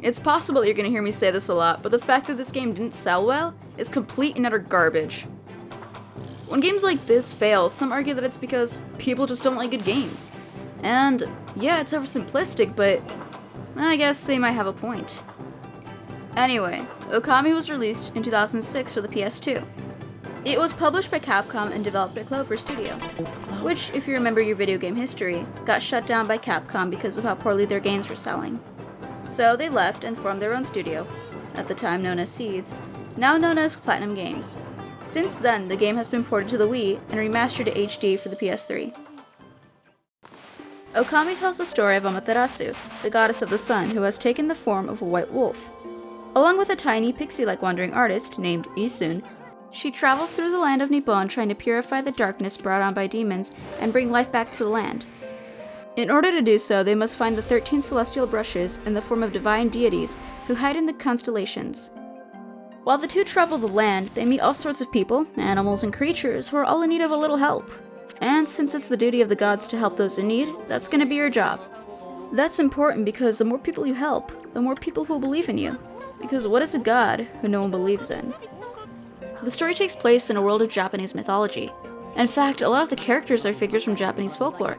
It's possible you're gonna hear me say this a lot, but the fact that this game didn't sell well is complete and utter garbage. When games like this fail, some argue that it's because people just don't like good games. And yeah, it's oversimplistic, but I guess they might have a point. Anyway, Okami was released in 2006 for the PS2. It was published by Capcom and developed by Clover Studio, which, if you remember your video game history, got shut down by Capcom because of how poorly their games were selling. So they left and formed their own studio, at the time known as Seeds, now known as Platinum Games. Since then, the game has been ported to the Wii and remastered to HD for the PS3. Okami tells the story of Amaterasu, the goddess of the sun who has taken the form of a white wolf. Along with a tiny pixie-like wandering artist named Isun, she travels through the land of Nippon trying to purify the darkness brought on by demons and bring life back to the land. In order to do so, they must find the 13 celestial brushes in the form of divine deities who hide in the constellations. While the two travel the land, they meet all sorts of people, animals, and creatures who are all in need of a little help. And since it's the duty of the gods to help those in need, that's gonna be your job. That's important because the more people you help, the more people who will believe in you. Because what is a god who no one believes in? The story takes place in a world of Japanese mythology. In fact, a lot of the characters are figures from Japanese folklore,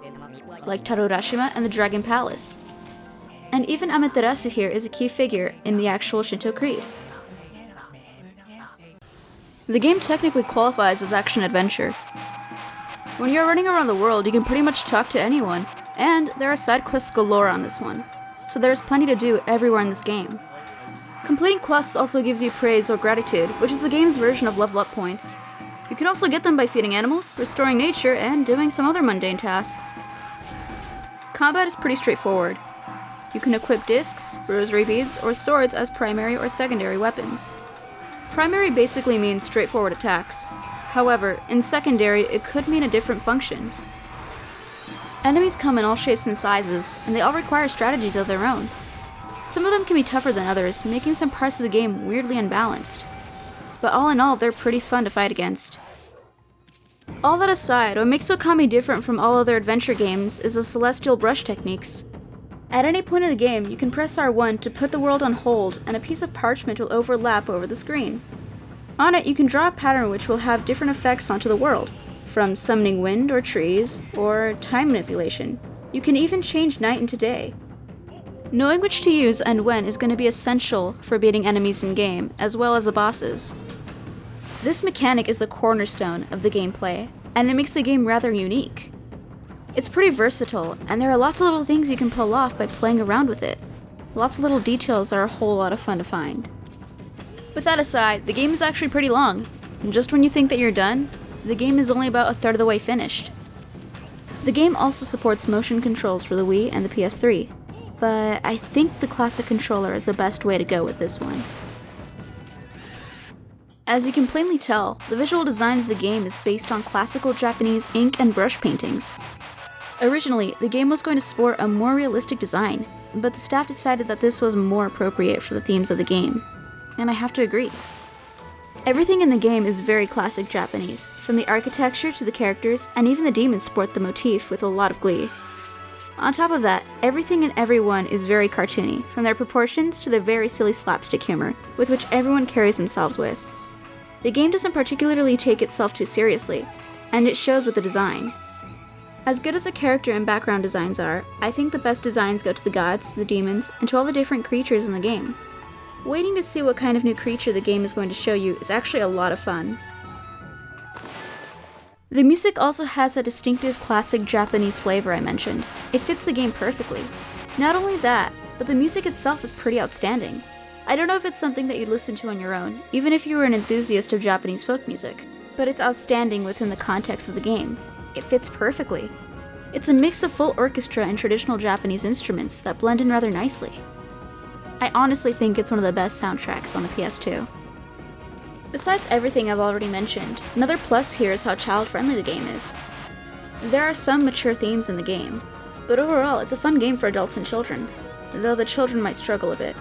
like Tarurashima and the Dragon Palace. And even Amaterasu here is a key figure in the actual Shinto creed. The game technically qualifies as action-adventure. When you're running around the world, you can pretty much talk to anyone, and there are side quests galore on this one, so there's plenty to do everywhere in this game. Completing quests also gives you praise or gratitude, which is the game's version of level up points. You can also get them by feeding animals, restoring nature, and doing some other mundane tasks. Combat is pretty straightforward. You can equip discs, rosary beads, or swords as primary or secondary weapons. Primary basically means straightforward attacks. However, in secondary, it could mean a different function. Enemies come in all shapes and sizes, and they all require strategies of their own. Some of them can be tougher than others, making some parts of the game weirdly unbalanced. But all in all, they're pretty fun to fight against. All that aside, what makes Okami different from all other adventure games is the celestial brush techniques. At any point in the game, you can press R1 to put the world on hold, and a piece of parchment will overlap over the screen. On it, you can draw a pattern which will have different effects onto the world, from summoning wind or trees, or time manipulation. You can even change night into day. Knowing which to use and when is going to be essential for beating enemies in-game, as well as the bosses. This mechanic is the cornerstone of the gameplay, and it makes the game rather unique. It's pretty versatile, and there are lots of little things you can pull off by playing around with it. Lots of little details are a whole lot of fun to find. With that aside, the game is actually pretty long, and just when you think that you're done, the game is only about a third of the way finished. The game also supports motion controls for the Wii and the PS3, but I think the classic controller is the best way to go with this one. As you can plainly tell, the visual design of the game is based on classical Japanese ink and brush paintings. Originally, the game was going to sport a more realistic design, but the staff decided that this was more appropriate for the themes of the game, and I have to agree. Everything in the game is very classic Japanese, from the architecture to the characters, and even the demons sport the motif with a lot of glee. On top of that, everything and everyone is very cartoony, from their proportions to the very silly slapstick humor, with which everyone carries themselves with. The game doesn't particularly take itself too seriously, and it shows with the design. As good as the character and background designs are, I think the best designs go to the gods, the demons, and to all the different creatures in the game. Waiting to see what kind of new creature the game is going to show you is actually a lot of fun. The music also has that distinctive classic Japanese flavor I mentioned. It fits the game perfectly. Not only that, but the music itself is pretty outstanding. I don't know if it's something that you'd listen to on your own, even if you were an enthusiast of Japanese folk music, but it's outstanding within the context of the game. It fits perfectly. It's a mix of full orchestra and traditional Japanese instruments that blend in rather nicely. I honestly think it's one of the best soundtracks on the PS2. Besides everything I've already mentioned, another plus here is how child-friendly the game is. There are some mature themes in the game, but overall it's a fun game for adults and children, though the children might struggle a bit.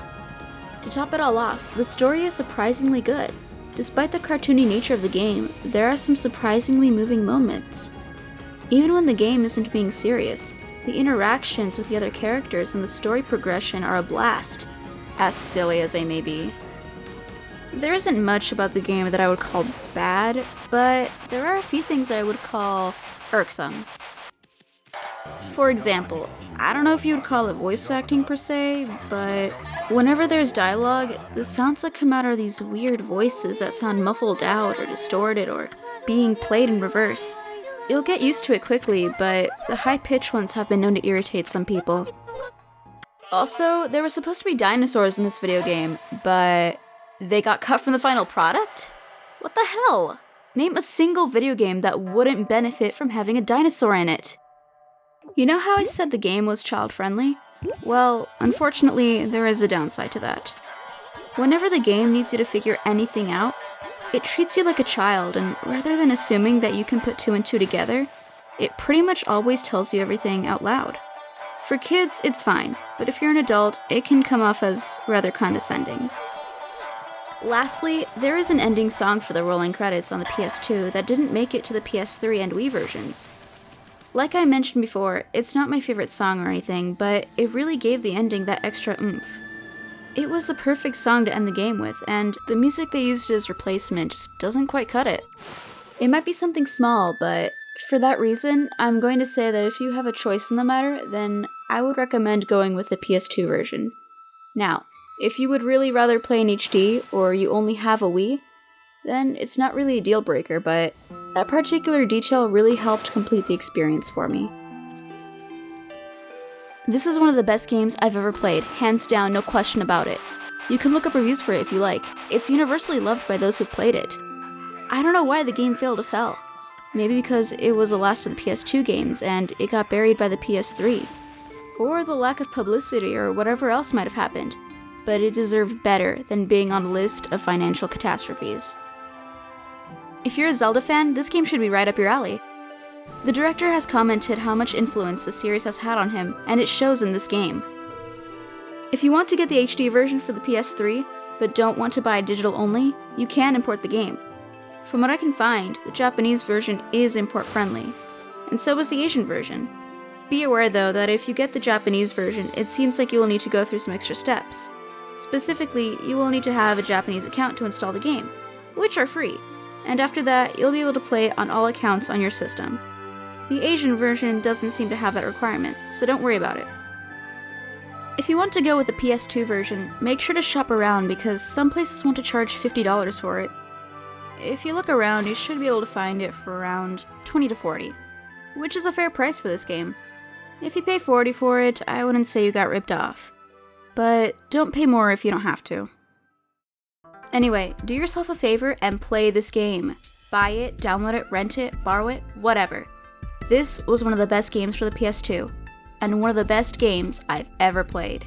To top it all off, the story is surprisingly good. Despite the cartoony nature of the game, there are some surprisingly moving moments. Even when the game isn't being serious, the interactions with the other characters and the story progression are a blast. as silly as they may be. There isn't much about the game that I would call bad, but there are a few things that I would call irksome. For example, I don't know if you would call it voice acting per se, but whenever there's dialogue, the sounds that come out are these weird voices that sound muffled out or distorted or being played in reverse. You'll get used to it quickly, but the high-pitched ones have been known to irritate some people. Also, there were supposed to be dinosaurs in this video game, but they got cut from the final product? What the hell? Name a single video game that wouldn't benefit from having a dinosaur in it. You know how I said the game was child-friendly? Well, unfortunately, there is a downside to that. Whenever the game needs you to figure anything out, it treats you like a child, and rather than assuming that you can put two and two together, it pretty much always tells you everything out loud. For kids, it's fine, but if you're an adult, it can come off as rather condescending. Lastly, there is an ending song for the rolling credits on the PS2 that didn't make it to the PS3 and Wii versions. Like I mentioned before, it's not my favorite song or anything, but it really gave the ending that extra oomph. It was the perfect song to end the game with, and the music they used as replacement just doesn't quite cut it. It might be something small, but for that reason, I'm going to say that if you have a choice in the matter, then I would recommend going with the PS2 version. Now, if you would really rather play in HD, or you only have a Wii, then it's not really a deal breaker, but that particular detail really helped complete the experience for me. This is one of the best games I've ever played, hands down, no question about it. You can look up reviews for it if you like. It's universally loved by those who've played it. I don't know why the game failed to sell. Maybe because it was the last of the PS2 games and it got buried by the PS3. Or the lack of publicity or whatever else might have happened. But it deserved better than being on a list of financial catastrophes. If you're a Zelda fan, this game should be right up your alley. The director has commented how much influence the series has had on him, and it shows in this game. If you want to get the HD version for the PS3, but don't want to buy digital only, you can import the game. From what I can find, the Japanese version is import friendly, and so is the Asian version. Be aware though that if you get the Japanese version, it seems like you will need to go through some extra steps. Specifically, you will need to have a Japanese account to install the game, which are free, and after that, you'll be able to play on all accounts on your system. The Asian version doesn't seem to have that requirement, so don't worry about it. If you want to go with the PS2 version, make sure to shop around because some places want to charge $50 for it. If you look around, you should be able to find it for around $20 to $40, which is a fair price for this game. If you pay $40 for it, I wouldn't say you got ripped off. But don't pay more if you don't have to. Anyway, do yourself a favor and play this game. Buy it, download it, rent it, borrow it, whatever. This was one of the best games for the PS2, and one of the best games I've ever played.